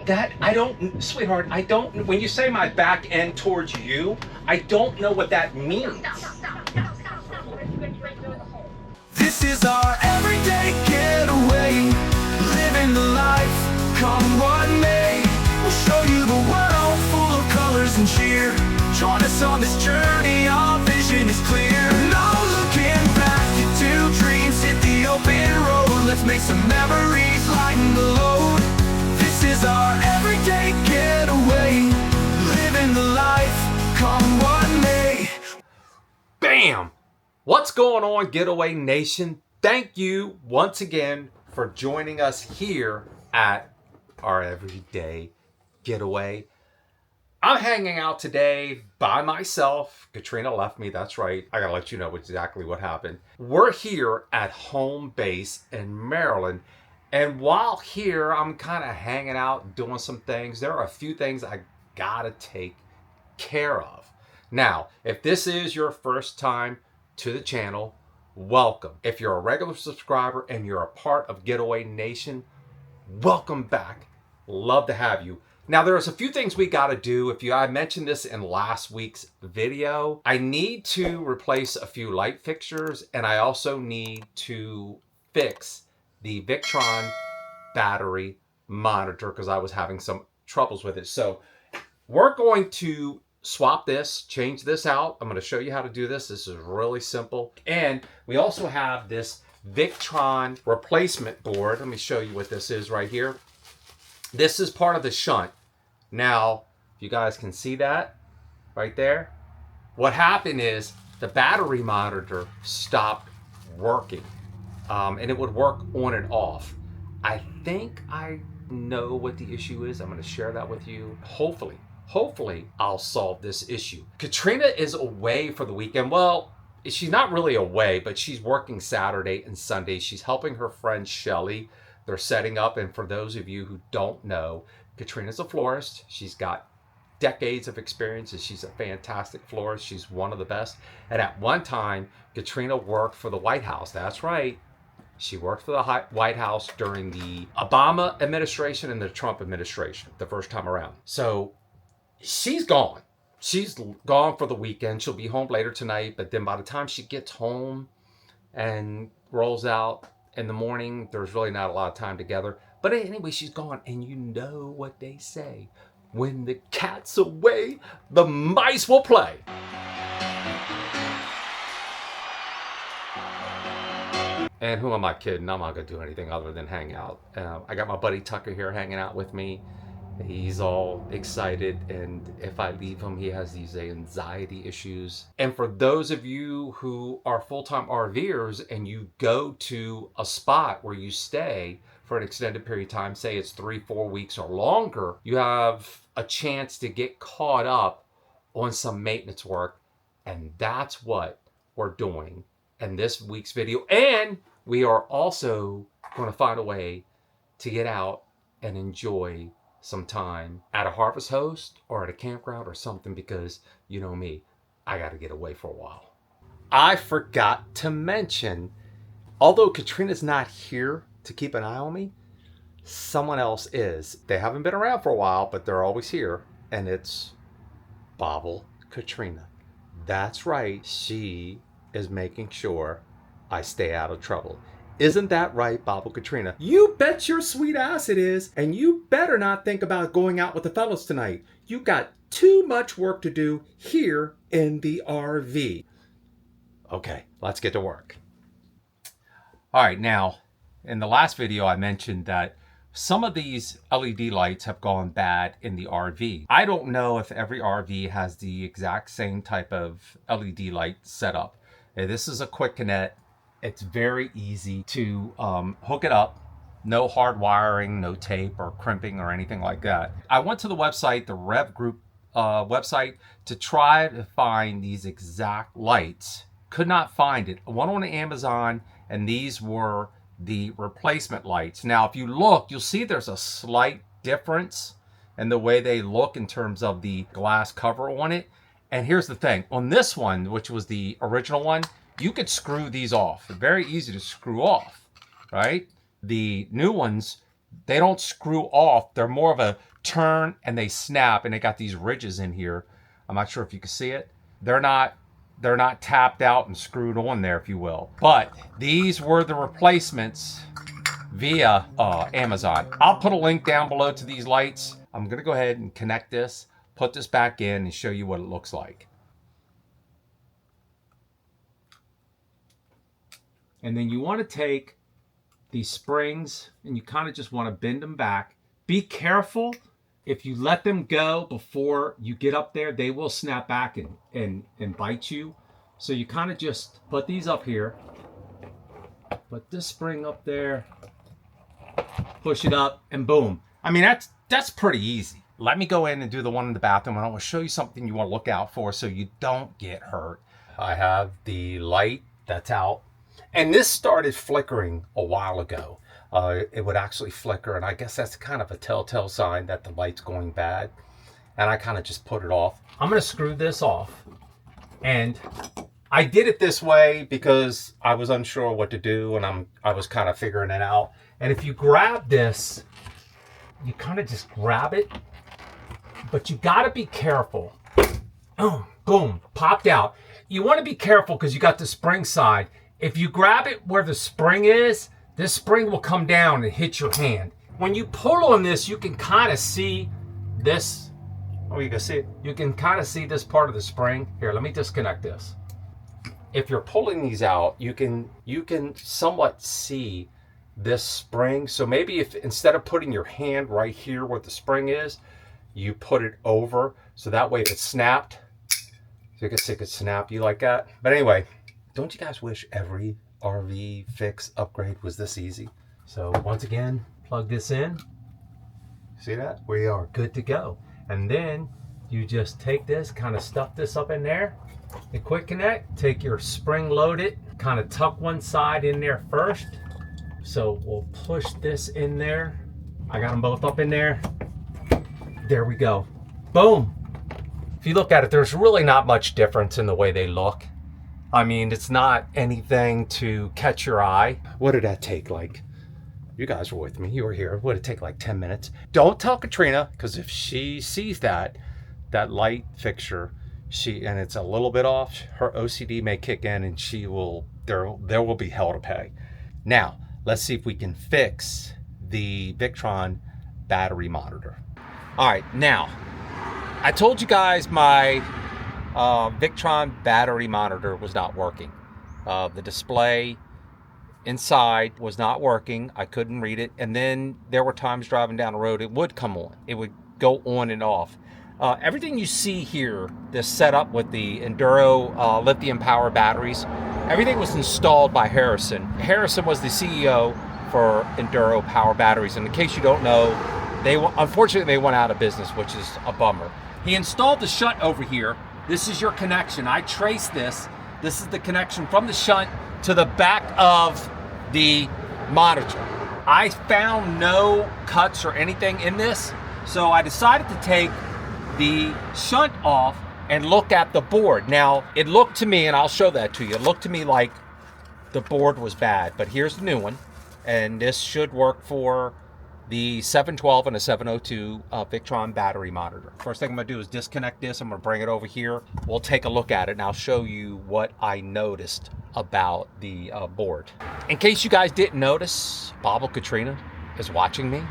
That, I don't, sweetheart, I don't, when you say my back end towards you, I don't know what that means. This is our everyday getaway, living the life, come what may. We'll show you the world full of colors and cheer. Join us on this journey, our vision is clear. No looking back, your two dreams hit the open road. Let's make some memories, lighten the load. This is our everyday getaway, living the life, come what may. Bam! What's going on, Getaway Nation? Thank you once again for joining us here at our Everyday Getaway. I'm hanging out today by myself. Katrina left me, that's right. I gotta let you know exactly what happened. We're here at home base in Maryland. And while here, I'm kind of hanging out, doing some things. There are a few things I gotta take care of. Now, if this is your first time to the channel, welcome. If you're a regular subscriber and you're a part of Getaway Nation, welcome back. Love to have you. Now, there's a few things we got to do. I mentioned this in last week's video. I need to replace a few light fixtures, and I also need to fix the Victron battery monitor because I was having some troubles with it. So we're going to swap this, change this out. I'm going to show you how to do this. This is really simple. And we also have this Victron replacement board. Let me show you what this is right here. This is part of the shunt. Now, if you guys can see that right there, what happened is the battery monitor stopped working. And it would work on and off. I think I know what the issue is. I'm going to share that with you. Hopefully I'll solve this issue. Katrina is away for the weekend. Well, she's not really away, but she's working Saturday and Sunday. She's helping her friend Shelly. They're setting up, and for those of you who don't know, Katrina's a florist. She's got decades of experience, and she's a fantastic florist. She's one of the best. And at one time, Katrina worked for the White House. That's right. She worked for the White House during the Obama administration and the Trump administration, the first time around. So she's gone. She's gone for the weekend. She'll be home later tonight, but then by the time she gets home and rolls out in the morning, there's really not a lot of time together. But anyway, she's gone. And you know what they say. When the cat's away, the mice will play. And who am I kidding? I'm not going to do anything other than hang out. I got my buddy Tucker here hanging out with me. He's all excited, and if I leave him, he has these anxiety issues. And for those of you who are full-time RVers and you go to a spot where you stay for an extended period of time, say it's 3-4 weeks or longer, you have a chance to get caught up on some maintenance work. And that's what we're doing in this week's video. And we are also going to find a way to get out and enjoy some time at a harvest host or at a campground or something, because you know me, I got to get away for a while. I forgot to mention, although Katrina's not here to keep an eye on me, someone else is. They haven't been around for a while, but they're always here, and it's Bobble Katrina. That's right, she is making sure I stay out of trouble. Isn't that right, Bobble Katrina? You bet your sweet ass it is. And you better not think about going out with the fellas tonight. You got too much work to do here in the RV. Okay, let's get to work. All right, now, in the last video, I mentioned that some of these LED lights have gone bad in the RV. I don't know if every RV has the exact same type of LED light setup. This is a Quick Connect. It's very easy to hook it up. No hard wiring, no tape or crimping or anything like that. I went to the website, the Rev Group website, to try to find these exact lights. Could not find it. I went on Amazon, and these were the replacement lights. Now, if you look, you'll see there's a slight difference in the way they look in terms of the glass cover on it. And here's the thing. On this one, which was the original one, you could screw these off. They're very easy to screw off, right? The new ones, They don't screw off. They're more of a turn and they snap, and they got these ridges in here. I'm not sure if you can see it. They're not tapped out and screwed on there, if you will. But these were the replacements via Amazon. I'll put a link down below to these lights. I'm gonna go ahead and connect this, put this back in, and show you what it looks like. And then you want to take these springs and you kind of just want to bend them back. Be careful. If you let them go before you get up there, they will snap back and bite you. So you kind of just put these up here, put this spring up there, push it up, and boom. I mean, that's pretty easy. Let me go in and do the one in the bathroom, and I want to show you something you want to look out for so you don't get hurt. I have the light that's out, and this started flickering a while ago. It would actually flicker, and I guess that's kind of a telltale sign that the light's going bad. And I kind of just put it off. I'm going to screw this off. And I did it this way because I was unsure what to do, and I was kind of figuring it out. And if you grab this, you kind of just grab it, but you got to be careful. Boom, boom, popped out. You want to be careful because you got the spring side. If you grab it where the spring is, this spring will come down and hit your hand. When you pull on this, you can kind of see this. Oh, you can see it. You can kind of see this part of the spring. Here, let me disconnect this. If you're pulling these out, you can somewhat see this spring. So maybe if instead of putting your hand right here where the spring is, you put it over. So that way if it snapped, you can see it could snap you like that. But anyway, don't you guys wish every RV fix upgrade was this easy? So once again, plug this in. See that? We are good to go. And then you just take this, kind of stuff this up in there. The quick connect, take your spring loaded, kind of tuck one side in there first. So we'll push this in there. I got them both up in there. There we go. Boom. If you look at it, there's really not much difference in the way they look. I mean, it's not anything to catch your eye. What did that take? Like, you guys were with me. You were here. What did it take? Like 10 minutes. Don't tell Katrina, because if she sees that light fixture, and it's a little bit off, her OCD may kick in, and there will be hell to pay. Now, let's see if we can fix the Victron battery monitor. All right, now, I told you guys my Victron battery monitor was not working. The display inside was not working. I couldn't read it. And then there were times driving down the road, it would come on. It would go on and off. Everything you see here, this setup with the Enduro lithium power batteries, everything was installed by Harrison. Harrison was the CEO for Enduro power batteries. And in case you don't know, unfortunately they went out of business, which is a bummer. He installed the shunt over here. This is your connection. I traced this. This is the connection from the shunt to the back of the monitor. I found no cuts or anything in this, so I decided to take the shunt off and look at the board. Now, it looked to me, and I'll show that to you, it looked to me like the board was bad, but here's the new one, and this should work for the 712 and a 702 Victron battery monitor. First thing I'm gonna do is disconnect this. I'm gonna bring it over here. We'll take a look at it and I'll show you what I noticed about the board. In case you guys didn't notice, Bobble Katrina is watching me.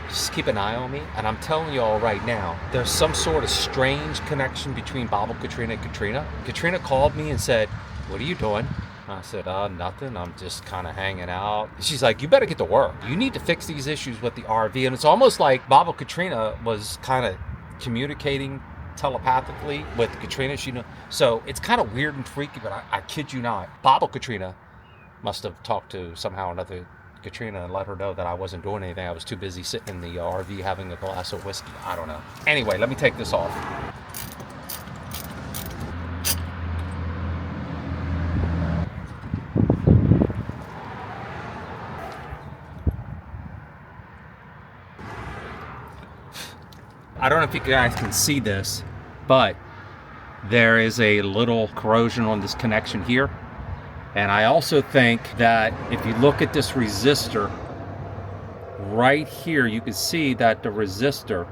Just keep an eye on me. And I'm telling you all right now, there's some sort of strange connection between Bobble Katrina and Katrina. Katrina called me and said, "What are you doing?" I said, nothing. I'm just kind of hanging out. She's like, "You better get to work. You need to fix these issues with the RV." And it's almost like Bobble Katrina was kind of communicating telepathically with Katrina. So it's kind of weird and freaky, but I kid you not. Bobble Katrina must have talked to somehow or another Katrina and let her know that I wasn't doing anything. I was too busy sitting in the RV having a glass of whiskey. I don't know. Anyway, let me take this off. I don't know if you guys can see this, but there is a little corrosion on this connection here. And I also think that if you look at this resistor, right here, you can see that the resistor,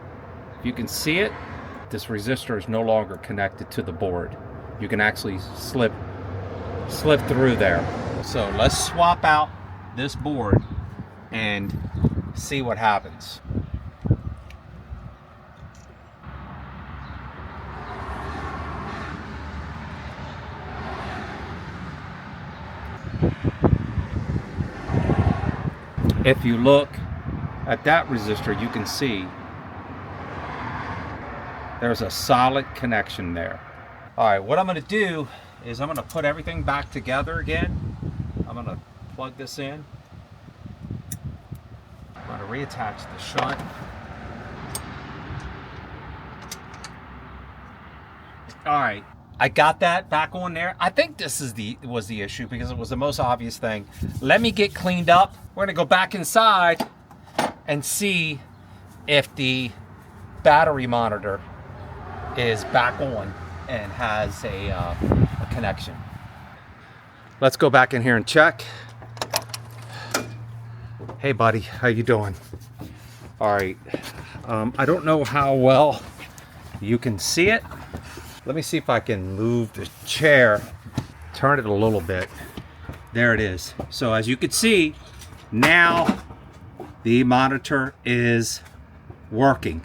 if you can see it, this resistor is no longer connected to the board. You can actually slip through there. So let's swap out this board and see what happens. If you look at that resistor, you can see there's a solid connection there. All right, what I'm going to do is I'm going to put everything back together again. I'm going to plug this in. I'm going to reattach the shunt. All right, I got that back on there. I think this is was the issue because it was the most obvious thing. Let me get cleaned up. We're going to go back inside and see if the battery monitor is back on and has a connection. Let's go back in here and check. Hey buddy, how you doing? All right, I don't know how well you can see it. Let me see if I can move the chair, turn it a little bit. There it is. So as you can see, now the monitor is working.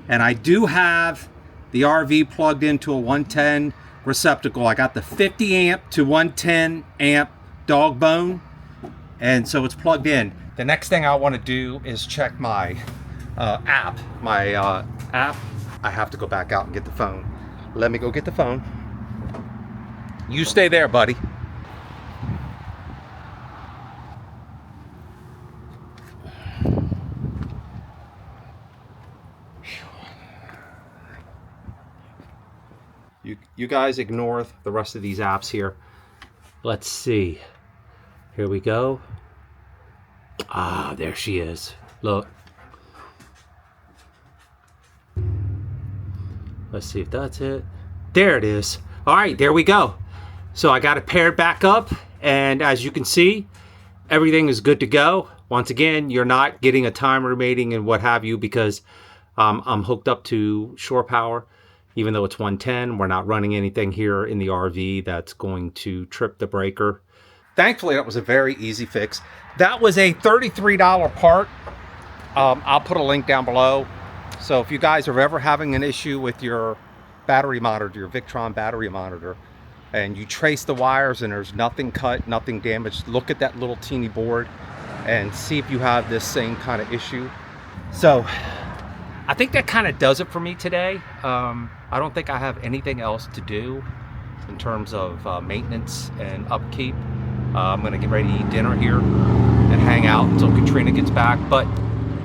And I do have the RV plugged into a 110 receptacle. I got the 50 amp to 110 amp dog bone, and so it's plugged in. The next thing I want to do is check my app. I have to go back out and get the phone. Let me go get the phone. You stay there, buddy. You guys ignore the rest of these apps here. Let's see. Here we go. Ah, there she is. Look. Let's see if that's it. There it is. All right, there we go. So I got it paired back up, and as you can see, everything is good to go. Once again, you're not getting a timer rating and what have you because I'm hooked up to shore power. Even though it's 110, we're not running anything here in the RV that's going to trip the breaker. Thankfully, that was a very easy fix. That was a $33 part. I'll put a link down below. So if you guys are ever having an issue with your battery monitor, your Victron battery monitor, and you trace the wires and there's nothing cut, nothing damaged, look at that little teeny board and see if you have this same kind of issue. So I think that kind of does it for me today. I don't think I have anything else to do in terms of maintenance and upkeep. I'm gonna get ready to eat dinner here and hang out until Katrina gets back. But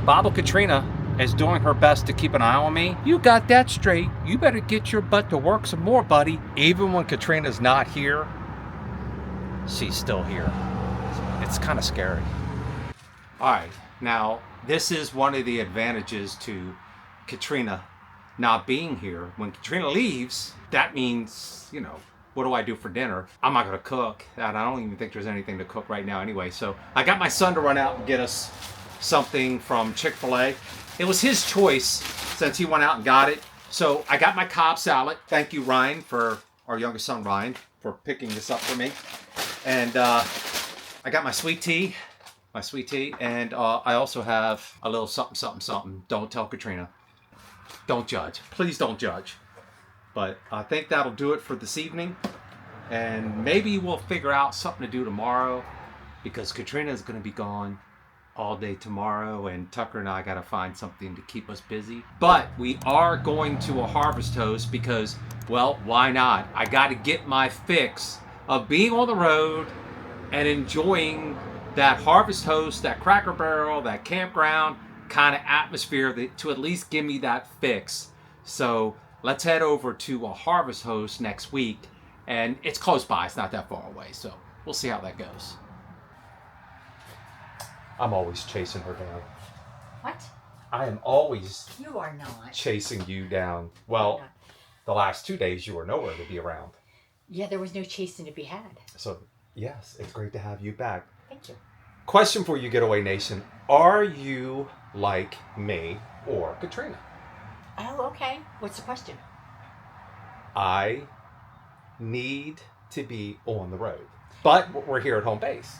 Bobble Katrina is doing her best to keep an eye on me. You got that straight. You better get your butt to work some more, buddy. Even when Katrina's not here, she's still here. It's kind of scary. All right, now this is one of the advantages to Katrina not being here. When Katrina leaves, that means, you know, what do I do for dinner? I'm not gonna cook, and I don't even think there's anything to cook right now anyway. So I got my son to run out and get us something from Chick-fil-A. It was his choice since he went out and got it. So I got my Cobb salad. Thank you, Ryan, for our youngest son, Ryan, for picking this up for me. And I got my sweet tea, and I also have a little something, something, something. Don't tell Katrina. Don't judge. Please don't judge. But I think that'll do it for this evening. And maybe we'll figure out something to do tomorrow because Katrina is going to be gone all day tomorrow, and Tucker and I got to find something to keep us busy. But we are going to a harvest host because, well, why not? I got to get my fix of being on the road and enjoying that harvest host, that Cracker Barrel, that campground kind of atmosphere to at least give me that fix. So let's head over to a harvest host next week, and it's close by. It's not that far away, so we'll see how that goes. I'm always chasing her down. What? I am always You are not. chasing you down. Well, the last 2 days you were nowhere to be around. Yeah, there was no chasing to be had. So, yes, it's great to have you back. Thank you. Question for you, Getaway Nation. Are you like me or Katrina? Oh, okay. What's the question? I need to be on the road, but we're here at home base.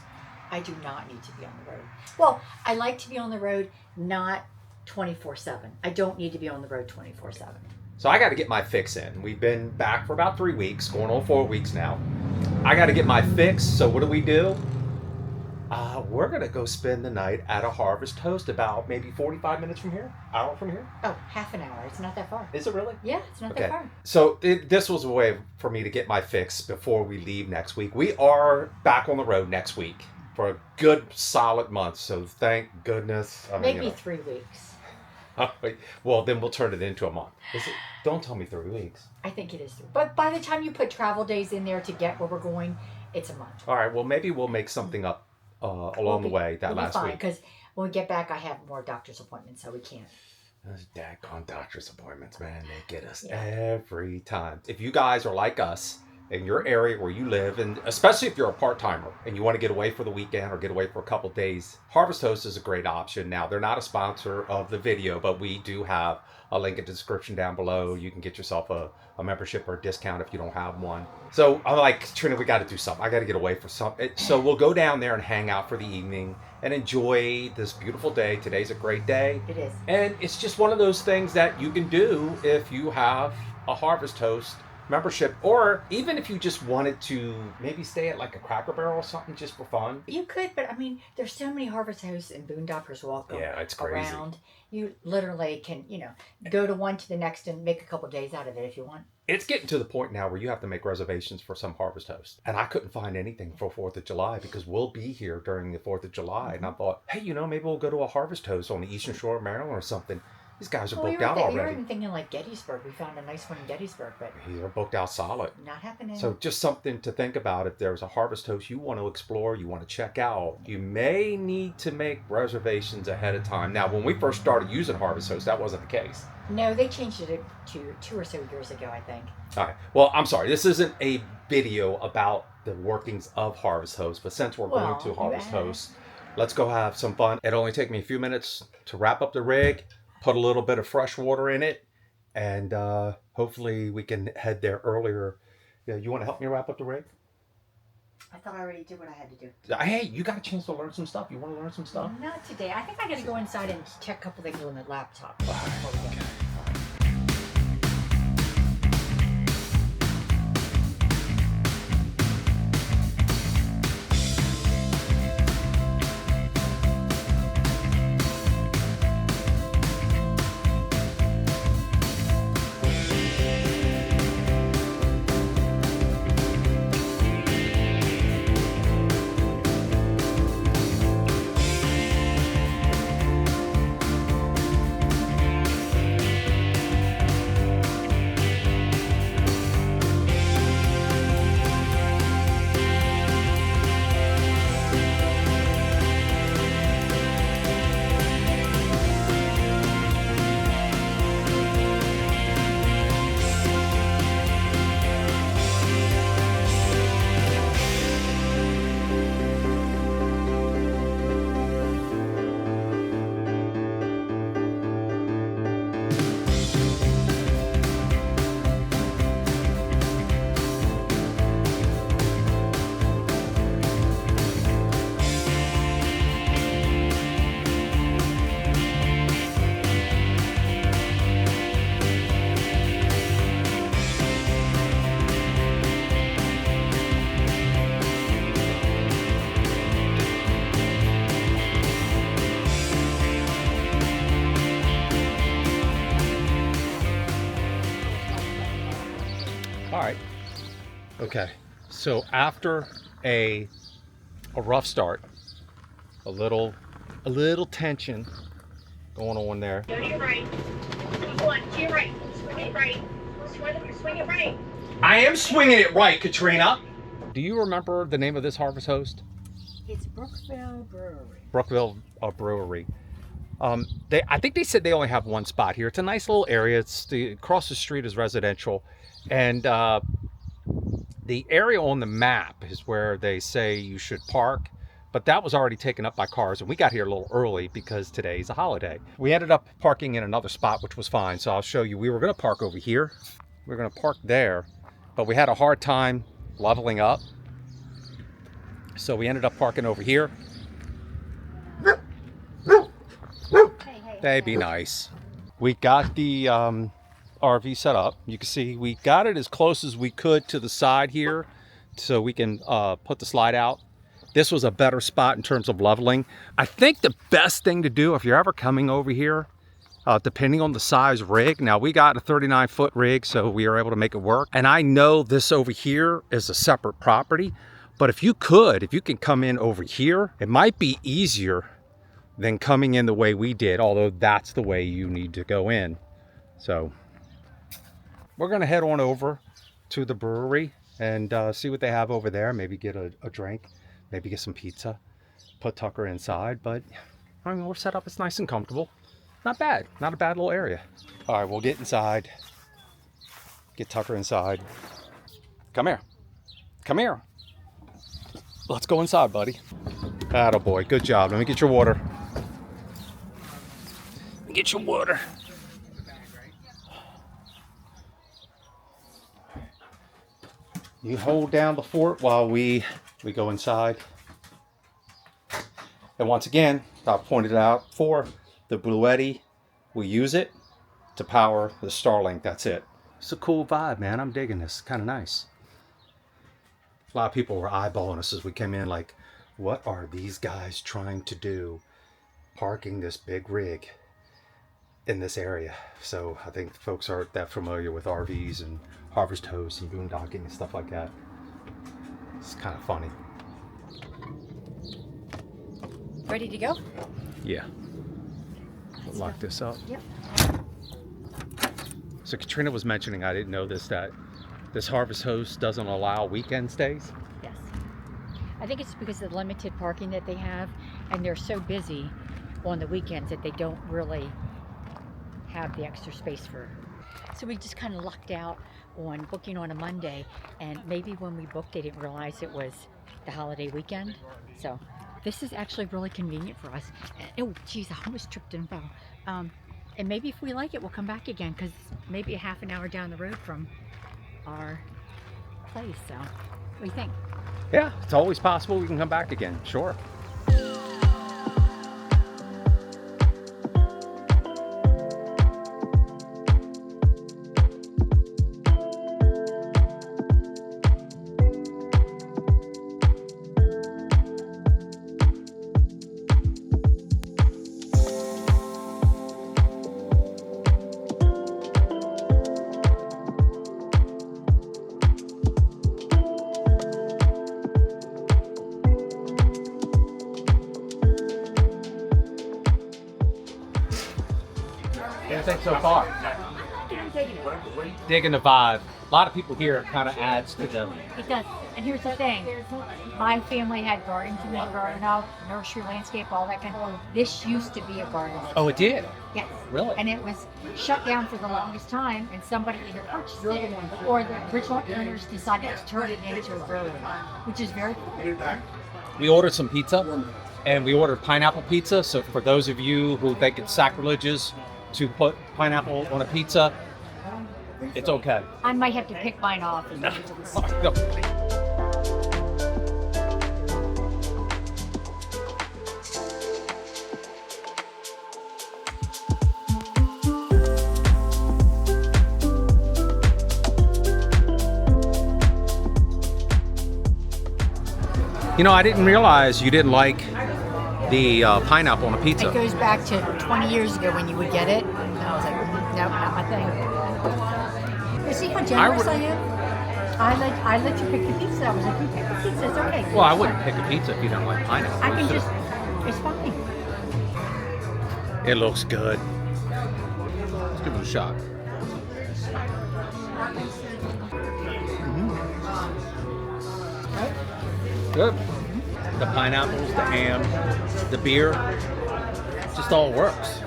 I do not need to be on the road. Well, I like to be on the road, not 24/7. I don't need to be on the road 24/7. So I got to get my fix in. We've been back for about 3 weeks, going on 4 weeks now. I got to get my fix. So what do? We're going to go spend the night at a Harvest Toast about maybe 45 minutes from here, hour from here. Oh, half an hour. It's not that far. Is it really? Yeah, it's not that far. So this was a way for me to get my fix before we leave next week. We are back on the road next week for a good solid month. So thank goodness. Maybe 3 weeks. Well, then we'll turn it into a month. Don't tell me 3 weeks. I think it is 3. But by the time you put travel days in there to get where we're going, it's a month. All right. Well, maybe we'll make something up along the way that last week. Because when we get back, I have more doctor's appointments, so we can't. Those daggone doctor's appointments, man, they get us every time. If you guys are like us in your area where you live, and especially if you're a part-timer and you want to get away for the weekend or get away for a couple days, Harvest Toast is a great option. Now, they're not a sponsor of the video, but we do have a link in the description down below. You can get yourself a membership or a discount if you don't have one. So I'm like, Trina, we got to do something. I got to get away for something. So we'll go down there and hang out for the evening and enjoy this beautiful day. Today's a great day. It is. And it's just one of those things that you can do if you have a Harvest Toast membership, or even if you just wanted to maybe stay at like a Cracker Barrel or something just for fun. You could, but I mean, there's so many Harvest Hosts and Boondockers walk it's crazy. around. You literally can, go to one to the next and make a couple days out of it if you want. It's getting to the point now where you have to make reservations for some Harvest Host. And I couldn't find anything for 4th of July because we'll be here during the 4th of July. And I thought, hey, maybe we'll go to a Harvest Host on the Eastern Shore of Maryland or something. These guys are booked out already. We were even thinking like Gettysburg. We found a nice one in Gettysburg, but they're booked out solid. Not happening. So just something to think about. If there's a Harvest Host you want to explore, you want to check out, you may need to make reservations ahead of time. Now, when we first started using Harvest Host, that wasn't the case. No, they changed it to 2 or so years ago, I think. All right. Well, I'm sorry. This isn't a video about the workings of Harvest Host, but since we're going to Harvest Host, let's go have some fun. It'll only take me a few minutes to wrap up the rig, put a little bit of fresh water in it, and hopefully we can head there earlier. Yeah, you want to help me wrap up the rig? I thought I already did what I had to do. Hey, you got a chance to learn some stuff? You want to learn some stuff? Not today. I think I got to go inside and check a couple things on the laptop. All right. Okay. So after a rough start, a little tension going on there. Go to your right. Come on, to your right. Swing it right. Swing it right. I am swinging it right, Katrina. Do you remember the name of this Harvest Host? It's Brookville Brewery. Brookville Brewery. I think they said they only have one spot here. It's a nice little area. Across the street is residential, and the area on the map is where they say you should park. but that was already taken up by cars, and we got here a little early because today's a holiday. We ended up parking in another spot, which was fine. So I'll show you. We were going to park over here. We were going to park there, but we had a hard time leveling up. So we ended up parking over here. Hey, be nice. We got the RV set up. You can see we got it as close as we could to the side here so we can put the slide out. This was a better spot in terms of leveling. I think the best thing to do if you're ever coming over here, depending on the size rig. Now we got a 39-foot rig, so we were able to make it work. And I know this over here is a separate property, but if you can come in over here, it might be easier than coming in the way we did, although that's the way you need to go in. So we're gonna head on over to the brewery and see what they have over there. Maybe get a drink, maybe get some pizza, put Tucker inside. But I mean, we're set up, it's nice and comfortable. Not bad, not a bad little area. All right, we'll get inside, get Tucker inside. Come here, come here. Let's go inside, buddy. Attaboy, good job. Let me get your water. Let me get your water. You hold down the fort while we go inside. And once again, I pointed out before, the Bluetti, we use it to power the Starlink. That's it. It's a cool vibe, man. I'm digging this. Kind of nice. A lot of people were eyeballing us as we came in like, what are these guys trying to do parking this big rig in this area? So I think folks aren't that familiar with RVs and harvest hosts and boondocking and stuff like that. It's kind of funny. Ready to go? Yeah. We'll lock this up. Yep. So Katrina was mentioning, I didn't know this, that this harvest host doesn't allow weekend stays. Yes. I think it's because of the limited parking that they have, and they're so busy on the weekends that they don't really have the extra space for. So we just kind of lucked out on booking on a Monday, and maybe when we booked they didn't realize it was the holiday weekend. So this is actually really convenient for us. Oh geez, I almost tripped and fell. And maybe if we like it, we'll come back again, because maybe a half an hour down the road from our place. So what do you think? Yeah, it's always possible we can come back again. Sure. What do you think so far? Digging the vibe. A lot of people here, it kind of adds to the... It does. And here's the thing. My family had gardens in the garden house, nursery, landscape, all that kind of stuff. This used to be a garden. Oh, it did? Yes. Really? And it was shut down for the longest time, and somebody either purchased it or the original owners decided to turn it into a brewery, which is very cool. We ordered some pizza, and we ordered pineapple pizza. So for those of you who think it's sacrilegious to put pineapple on a pizza, it's okay. I might have to pick mine off. And You know, I didn't realize you didn't like the pineapple on a pizza. It goes back to 20 years ago when you would get it. And I was like, nope, not my thing. You see how generous I am? I let you pick the pizza. I was like, you pick the pizza, it's okay. Well, I wouldn't pick a pizza if you don't like pineapple. I can just, it's fine. It looks good. Let's give it a shot. Good. The pineapples, the ham, the beer, just all works.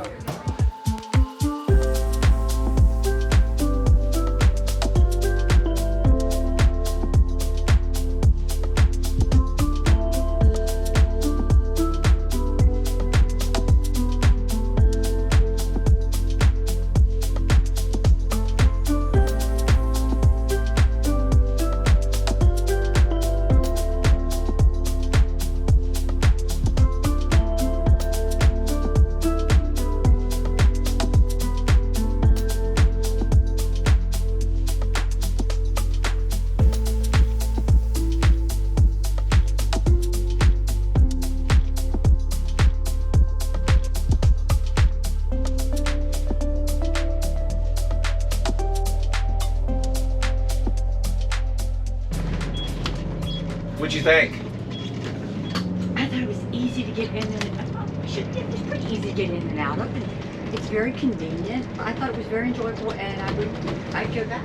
you think? I thought it was easy to get in and it's pretty easy to get in and out of, and it's very convenient. I thought it was very enjoyable, and I'd go back.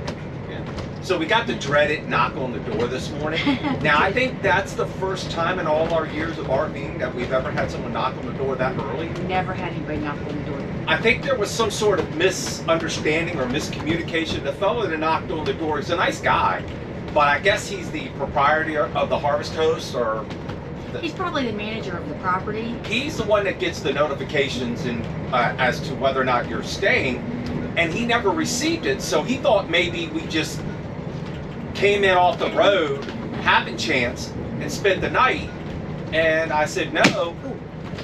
So we got the dreaded knock on the door this morning. Now I think that's the first time in all our years of RVing that we've ever had someone knock on the door that early. Never had anybody knock on the door. I think there was some sort of misunderstanding or miscommunication. The fellow that knocked on the door is a nice guy, but I guess he's the proprietor of the Harvest Host, or he's probably the manager of the property. he's the one that gets the notifications and as to whether or not you're staying, and he never received it, so he thought maybe we just came in off the road, happen chance, and spent the night. And I said no.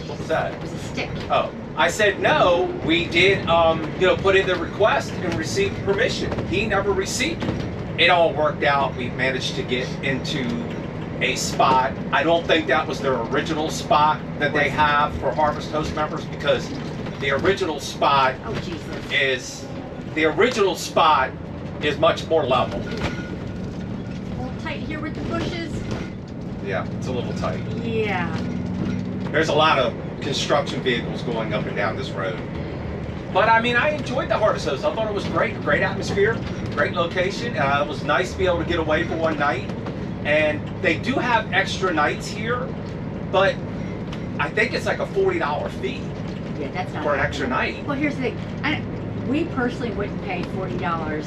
What was that? It was a stick. Oh, I said no. We did, put in the request and received permission. He never received it. It all worked out. We managed to get into a spot. I don't think that was their original spot that they have for Harvest Host members, because the original spot Oh, Jesus. is much more level. A little tight here with the bushes. Yeah, it's a little tight. Yeah. There's a lot of construction vehicles going up and down this road. But I mean, I enjoyed the Harvest Host. I thought it was great. Great atmosphere, great location. It was nice to be able to get away for one night. And they do have extra nights here, but I think it's like a $40 fee Yeah, that's not for an bad. extra night. Well, here's the thing. We personally wouldn't pay $40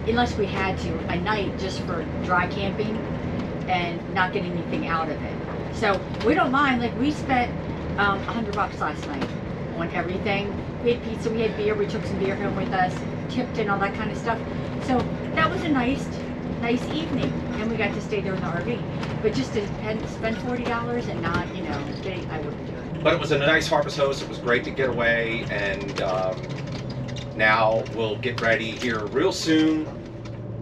unless we had to, a night just for dry camping and not getting anything out of it. So we don't mind. Like, we spent $100 last night on everything. We had pizza, we had beer, we took some beer home with us, tipped and all that kind of stuff. So that was a nice evening, and we got to stay there in the RV. But just to spend $40 and not, I wouldn't do it. But it was a nice Harvest Host. It was great to get away, and now we'll get ready here real soon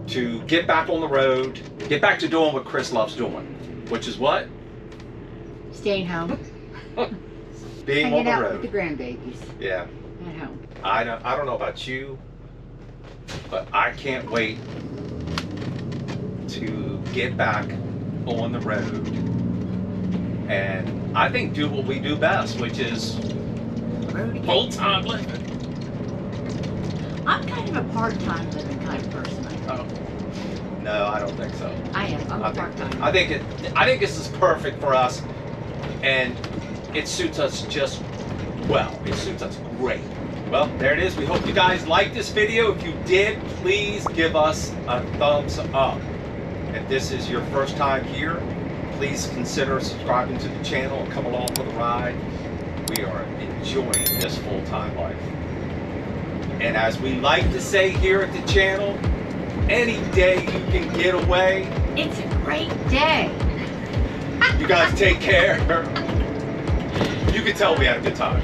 to get back on the road, get back to doing what Chris loves doing, which is what? Staying home, Being hanging on the out road. with the grandbabies Yeah. at home. I don't know about you, but I can't wait to get back on the road and I think do what we do best, which is full-time living. I'm kind of a part-time living kind of person. Oh. No, I don't think so. I am. I'm a part-time. I think this is perfect for us, and it suits us just well. It suits us great. Well, there it is. We hope you guys liked this video. If you did, please give us a thumbs up. If this is your first time here, please consider subscribing to the channel and come along for the ride. We are enjoying this full-time life. And as we like to say here at the channel, any day you can get away. It's a great day. You guys take care. You can tell we had a good time.